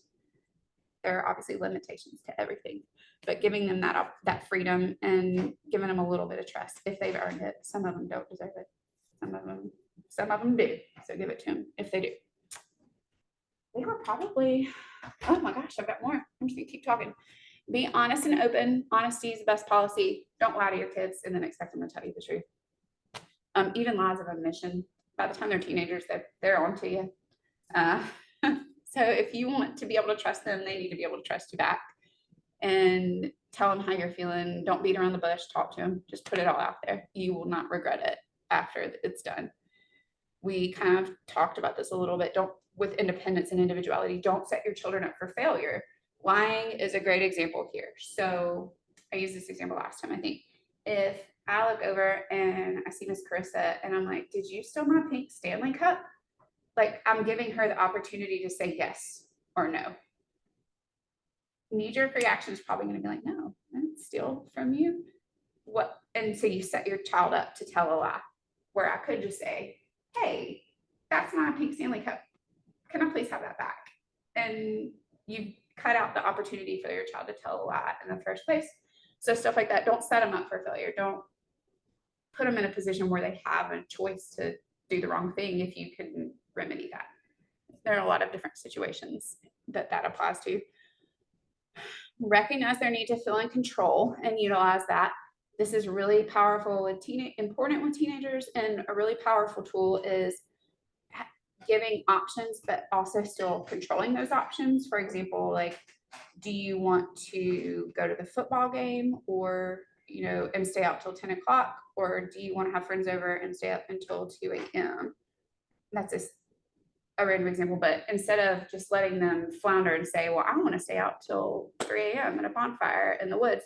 C: There are obviously limitations to everything, but giving them that freedom and giving them a little bit of trust if they've earned it. Some of them don't deserve it. Some of them do. So give it to them if they do. They were probably, oh my gosh, I've got more. I'm just gonna keep talking. Be honest and open. Honesty is the best policy. Don't lie to your kids and then expect them to tell you the truth. Even lies of omission. By the time they're teenagers, they're on to you. So if you want to be able to trust them, they need to be able to trust you back. And tell them how you're feeling. Don't beat around the bush. Talk to them. Just put it all out there. You will not regret it after it's done. We kind of talked about this a little bit. With independence and individuality, don't set your children up for failure. Lying is a great example here. So I used this example last time, I think. If I look over and I see Miss Carissa and I'm like, did you steal my pink Stanley Cup? Like, I'm giving her the opportunity to say yes or no. Knee-jerk reaction is probably going to be like, no, I didn't steal from you. What? And so you set your child up to tell a lie, where I could just say, hey, that's my pink Stanley Cup. Can I please have that back? And you cut out the opportunity for your child to tell a lie in the first place. So stuff like that, don't set them up for failure. Don't put them in a position where they have a choice to do the wrong thing if you can remedy that. There are a lot of different situations that applies to. Recognize their need to feel in control and utilize that. This is really powerful with important with teenagers, and a really powerful tool is giving options, but also still controlling those options. For example, like, do you want to go to the football game or, and stay out till 10 o'clock? Or do you want to have friends over and stay up until 2 a.m.? That's a random example, but instead of just letting them flounder and say, well, I want to stay out till 3 a.m. at a bonfire in the woods,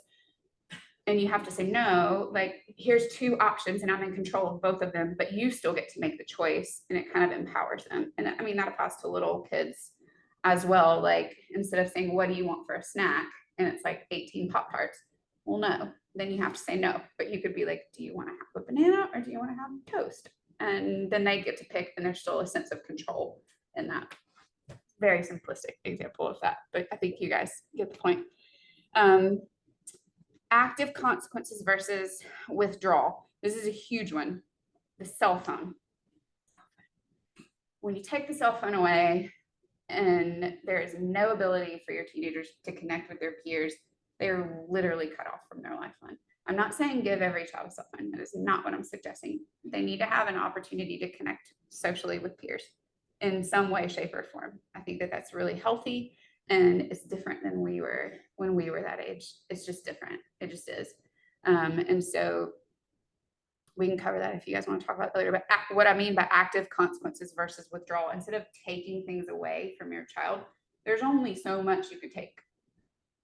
C: and you have to say no, like, here's two options and I'm in control of both of them, but you still get to make the choice, and it kind of empowers them. And I mean, that applies to little kids as well. Like, instead of saying, what do you want for a snack? And it's like 18 Pop-Tarts. Well, no, then you have to say no, but you could be like, do you want to have a banana or do you want to have toast? And then they get to pick, and there's still a sense of control in that. Very simplistic example of that, but I think you guys get the point. Active consequences versus withdrawal. This is a huge one. The cell phone. When you take the cell phone away and there is no ability for your teenagers to connect with their peers, they're literally cut off from their lifeline. I'm not saying give every child a cell phone. That is not what I'm suggesting. They need to have an opportunity to connect socially with peers in some way, shape, or form. I think that that's really healthy, and it's different than when we were that age. It's just different. It just is. And so we can cover that if you guys want to talk about it later. But what I mean by active consequences versus withdrawal, instead of taking things away from your child, there's only so much you could take.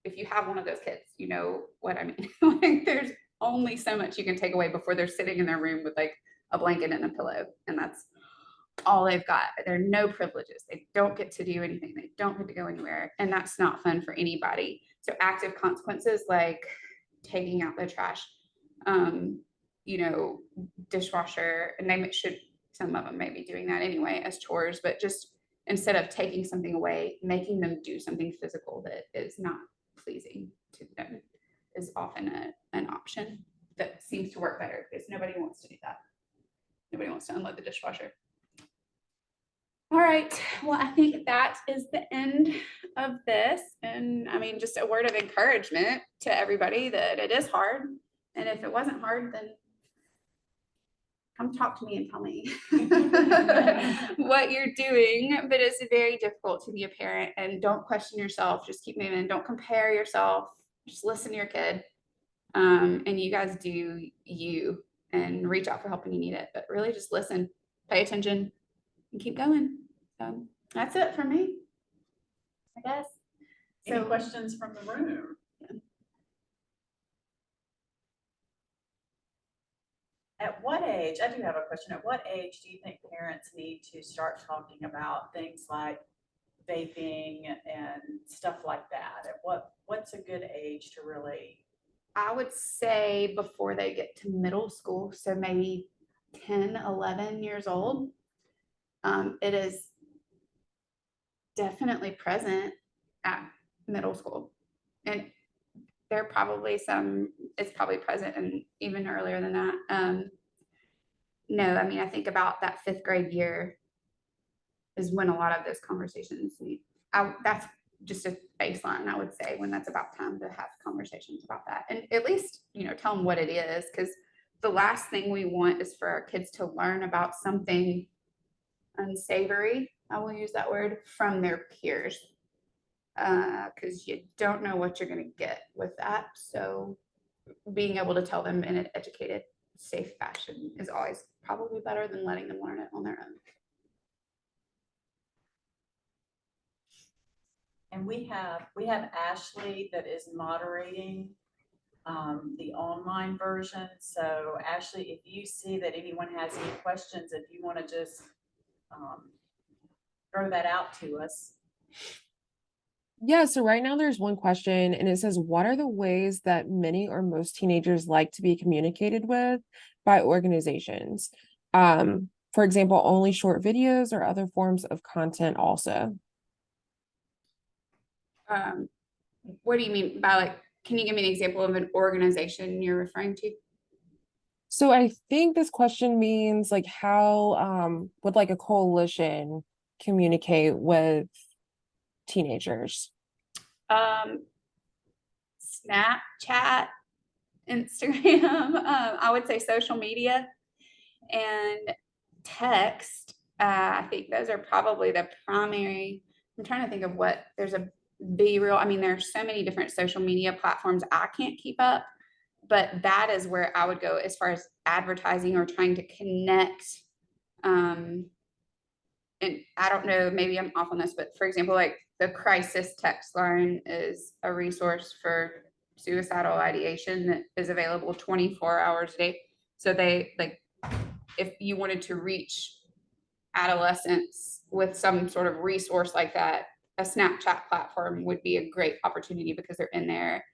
C: If you have one of those kids, you know what I mean. Like, there's only so much you can take away before they're sitting in their room with like a blanket and a pillow, and that's all they've got. There are no privileges. They don't get to do anything. They don't get to go anywhere, and that's not fun for anybody. So active consequences, like taking out the trash, dishwasher, and some of them may be doing that anyway as chores, but just instead of taking something away, making them do something physical that is not pleasing to them is often an option that seems to work better, because nobody wants to do that. Nobody wants to unload the dishwasher. All right, well, I think that is the end of this. And I mean, just a word of encouragement to everybody that it is hard. And if it wasn't hard, then come talk to me and tell me what you're doing. But it's very difficult to be a parent, and don't question yourself. Just keep moving. Don't compare yourself. Just listen to your kid. And you guys do you, and reach out for help when you need it. But really just listen, pay attention, and keep going. So that's it for me, I guess.
B: Any questions from the room? At what age, I do have a question, at what age do you think parents need to start talking about things like vaping and stuff like that? At what's a good age to really
C: I would say before they get to middle school, so maybe 10, 11 years old, it is definitely present at middle school. And there are probably it's probably present and even earlier than that. No, I mean, I think about that 5th grade year is when a lot of those conversations that's just a baseline, I would say, when that's about time to have conversations about that. And at least, tell them what it is, because the last thing we want is for our kids to learn about something unsavory, I will use that word, from their peers. Because you don't know what you're going to get with that. So being able to tell them in an educated, safe fashion is always probably better than letting them learn it on their own.
B: And we have Ashley that is moderating the online version. So Ashley, if you see that anyone has any questions, if you want to just throw that out to us.
D: Yeah, so right now there's one question and it says, what are the ways that many or most teenagers like to be communicated with by organizations? For example, only short videos or other forms of content also.
C: What do you mean by can you give me an example of an organization you're referring to?
D: So I think this question means how would a coalition communicate with teenagers?
C: Snapchat, Instagram, I would say social media and text. I think those are probably the primary. I'm trying to think of there's a BeReal. I mean, there's so many different social media platforms I can't keep up, but that is where I would go as far as advertising or trying to connect. And I don't know, maybe I'm off on this, but for example, the crisis text line is a resource for suicidal ideation that is available 24 hours a day. So if you wanted to reach adolescents with some sort of resource like that, a Snapchat platform would be a great opportunity because they're in there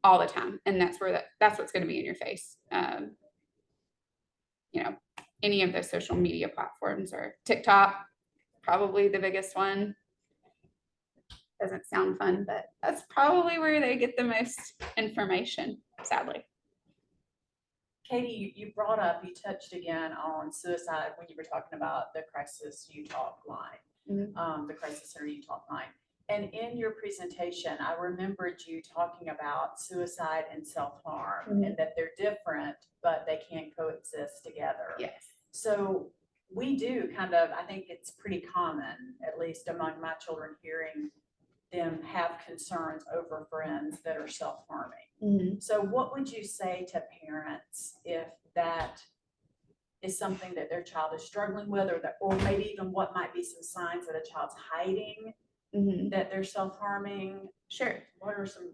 C: all the time. And that's what's going to be in your face. Any of those social media platforms, or TikTok, probably the biggest one. Doesn't sound fun, but that's probably where they get the most information, sadly.
B: Katie, you touched again on suicide when you were talking about the Crisis U Talk line, the Crisis Center U Talk line. And in your presentation, I remembered you talking about suicide and self-harm and that they're different, but they can coexist together.
C: Yes.
B: So we do I think it's pretty common, at least among my children, hearing them have concerns over friends that are self-harming. So what would you say to parents if that is something that their child is struggling with, or maybe even what might be some signs that a child's hiding that they're self-harming?
C: Sure.
B: What are some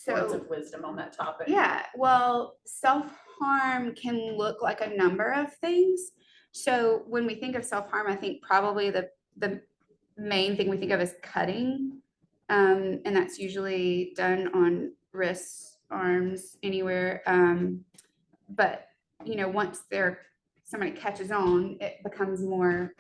B: words of wisdom on that topic?
C: Yeah, well, self-harm can look like a number of things. So when we think of self-harm, I think probably the main thing we think of is cutting. And that's usually done on wrists, arms, anywhere. But once somebody catches on, it becomes more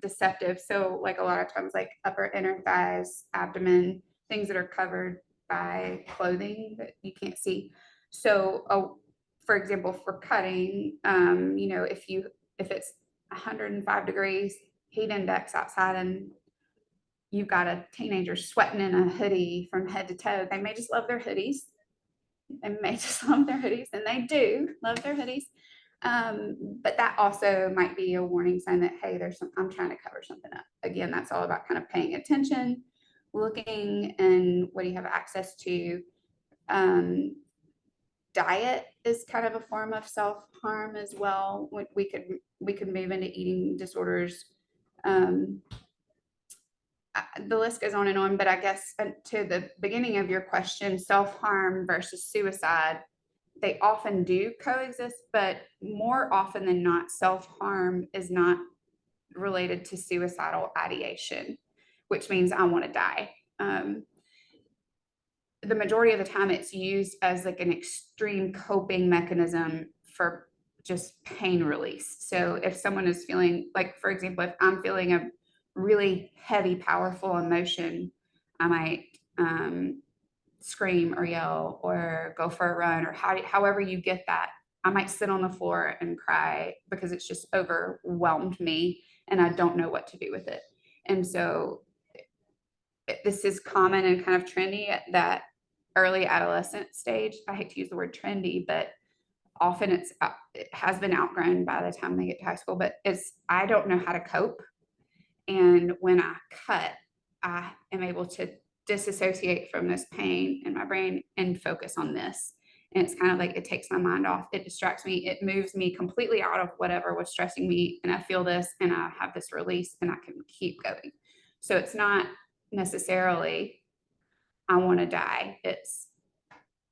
C: deceptive. So a lot of times upper inner thighs, abdomen, things that are covered by clothing that you can't see. So for example, for cutting, if it's 105 degrees heat index outside and you've got a teenager sweating in a hoodie from head to toe, they may just love their hoodies. And they do love their hoodies. But that also might be a warning sign that, hey, I'm trying to cover something up. Again, that's all about kind of paying attention, looking, and what do you have access to. Diet is kind of a form of self-harm as well. We could move into eating disorders. The list goes on and on, but I guess to the beginning of your question, self-harm versus suicide, they often do coexist, but more often than not, self-harm is not related to suicidal ideation, which means I want to die. the majority of the time it's used as like an extreme coping mechanism for just pain release. So if someone is feeling like, for example, if I'm feeling a really heavy, powerful emotion, I might scream or yell or go for a run or however you get that. I might sit on the floor and cry because it's just overwhelmed me and I don't know what to do with it. And so this is common and kind of trendy at that early adolescent stage. I hate to use the word trendy, but often it has been outgrown by the time they get to high school, but I don't know how to cope. And when I cut, I am able to disassociate from this pain in my brain and focus on this. And it's kind of like it takes my mind off, it distracts me, it moves me completely out of whatever was stressing me. And I feel this and I have this release and I can keep going. So it's not necessarily, I want to die. It's,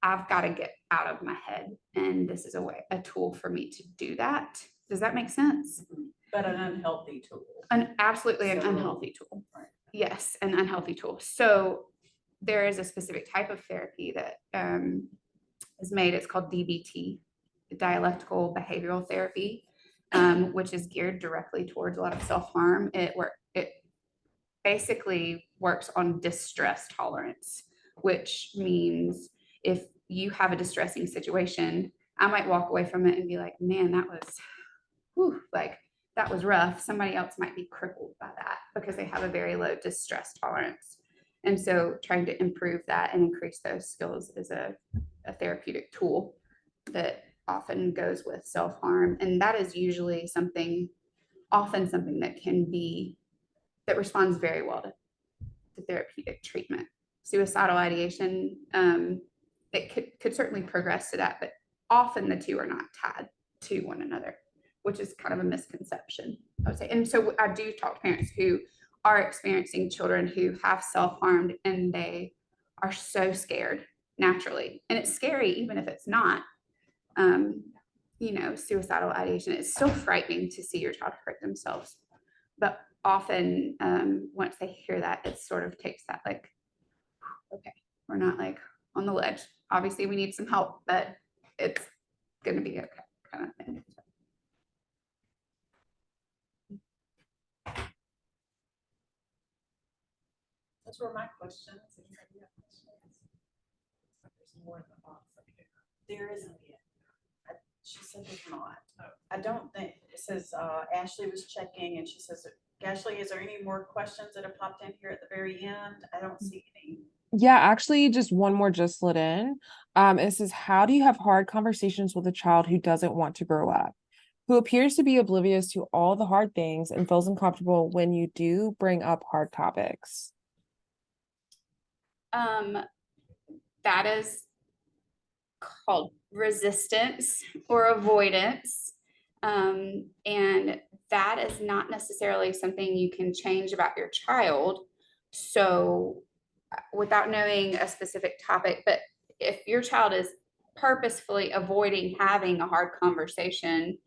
C: I've got to get out of my head. And this is a tool for me to do that. Does that make sense?
B: But an unhealthy tool.
C: Absolutely an
B: So-
C: unhealthy tool.
B: Right.
C: Yes, an unhealthy tool. So there is a specific type of therapy that is made. It's called DBT, dialectical behavioral therapy, which is geared directly towards a lot of self-harm. It basically works on distress tolerance, which means if you have a distressing situation, I might walk away from it and be like, man, that was rough. Somebody else might be crippled by that because they have a very low distress tolerance. And so trying to improve that and increase those skills is a therapeutic tool that often goes with self-harm. And that is usually often something that responds very well to therapeutic treatment. Suicidal ideation, it could certainly progress to that, but often the two are not tied to one another, which is kind of a misconception, I would say. And so I do talk to parents who are experiencing children who have self-harmed and they are so scared naturally. And it's scary, even if it's not, suicidal ideation. It's still frightening to see your child hurt themselves. But often once they hear that, it sort of takes that like, okay, we're not like on the ledge. Obviously we need some help, but it's going to be okay kind of thing.
B: Those were my questions. Anybody have questions? There's more in the box up here. There isn't yet. She said there's not. I don't think, it says Ashley was checking and she says, Ashley, is there any more questions that have popped in here at the very end? I don't see any.
D: Yeah, actually, just one more just slid in. It says, how do you have hard conversations with a child who doesn't want to grow up, who appears to be oblivious to all the hard things and feels uncomfortable when you do bring up hard topics?
C: That is called resistance or avoidance. And that is not necessarily something you can change about your child. So without knowing a specific topic, but if your child is purposefully avoiding having a hard conversation,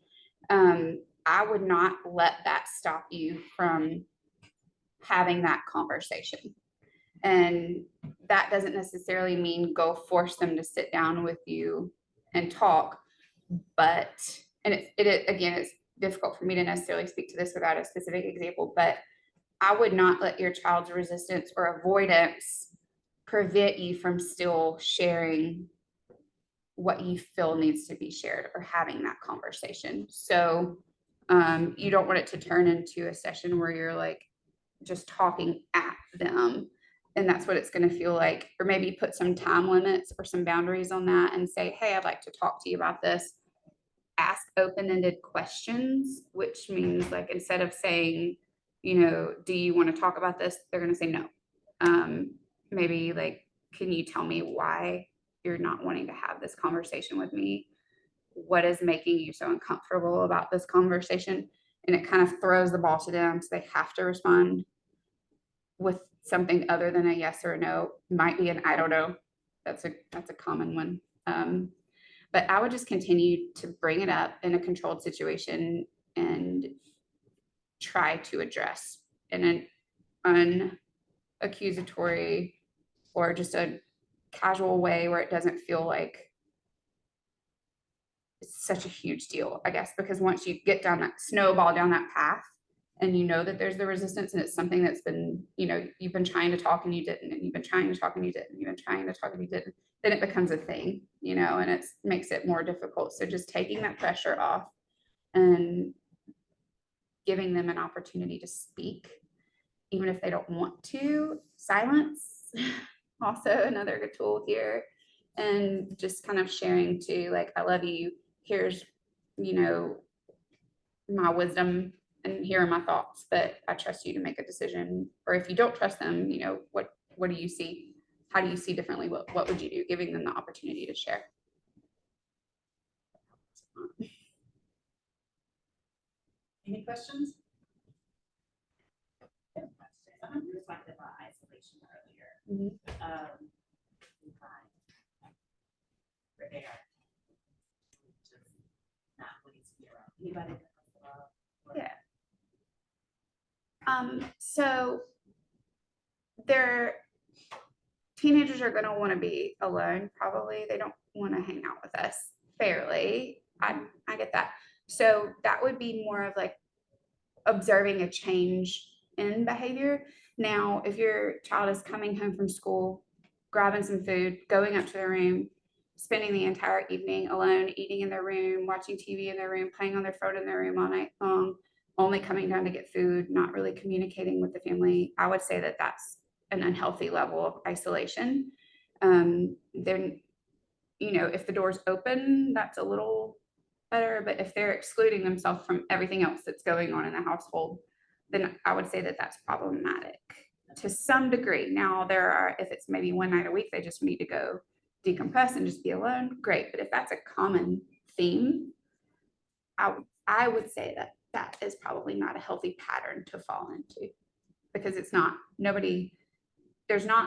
C: I would not let that stop you from having that conversation. And that doesn't necessarily mean go force them to sit down with you and talk, but, and again, it's difficult for me to necessarily speak to this without a specific example, but I would not let your child's resistance or avoidance prevent you from still sharing what you feel needs to be shared or having that conversation. So you don't want it to turn into a session where you're like just talking at them. And that's what it's going to feel like. Or maybe put some time limits or some boundaries on that and say, hey, I'd like to talk to you about this. Ask open-ended questions, which means like instead of saying, do you want to talk about this? They're going to say no. Maybe like, can you tell me why you're not wanting to have this conversation with me? What is making you so uncomfortable about this conversation? And it kind of throws the ball to them. So they have to respond with something other than a yes or a no. Might be an I don't know. That's a common one. But I would just continue to bring it up in a controlled situation and try to address in an unaccusatory or just a casual way where it doesn't feel like it's such a huge deal, I guess, because once you get down that snowball down that path and you know that there's the resistance and it's something that's been, you've been trying to talk and you didn't, and you've been trying to talk and you didn't, you've been trying to talk and you didn't, then it becomes a thing, and it makes it more difficult. So just taking that pressure off and giving them an opportunity to speak, even if they don't want to. Silence, also another good tool here. And just kind of sharing too, like, I love you. Here's, my wisdom, and here are my thoughts, but I trust you to make a decision. Or if you don't trust them, what do you see? How do you see differently? What would you do? Giving them the opportunity to share.
B: Any questions?
E: You were talking about isolation earlier. We find where they are just not willing to be around anybody that comes along.
C: Yeah. So teenagers are gonna want to be alone, probably. They don't want to hang out with us fairly. I get that. So that would be more of like observing a change in behavior. Now, if your child is coming home from school, grabbing some food, going up to their room, spending the entire evening alone, eating in their room, watching TV in their room, playing on their phone in their room all night long, only coming down to get food, not really communicating with the family, I would say that that's an unhealthy level of isolation. Then, if the door's open, that's a little better, but if they're excluding themselves from everything else that's going on in the household, then I would say that that's problematic to some degree. Now, if it's maybe one night a week, they just need to go decompress and just be alone, great. But if that's a common theme, I would say that is probably not a healthy pattern to fall into, because there's not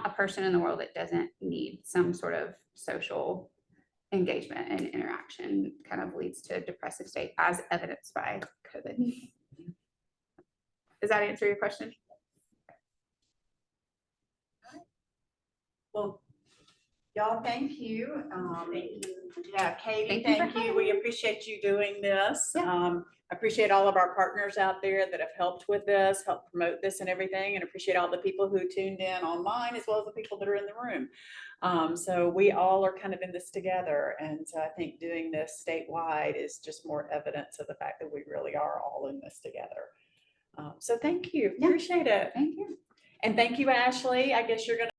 C: a person in the world that doesn't need some sort of social engagement and interaction. Kind of leads to a depressive state, as evidenced by COVID. Does that answer your question?
B: Well, y'all, thank you. Yeah, Katie,
C: Thank you for
B: thank you.
C: having
B: We
C: me.
B: appreciate you doing this.
C: Yeah.
B: Appreciate all of our partners out there that have helped with this, helped promote this and everything, and appreciate all the people who tuned in online, as well as the people that are in the room. So we all are kind of in this together, and I think doing this statewide is just more evidence of the fact that we really are all in this together. So thank you.
C: Yeah.
B: Appreciate it.
C: Thank you.
B: And thank you, Ashley. I guess you're gonna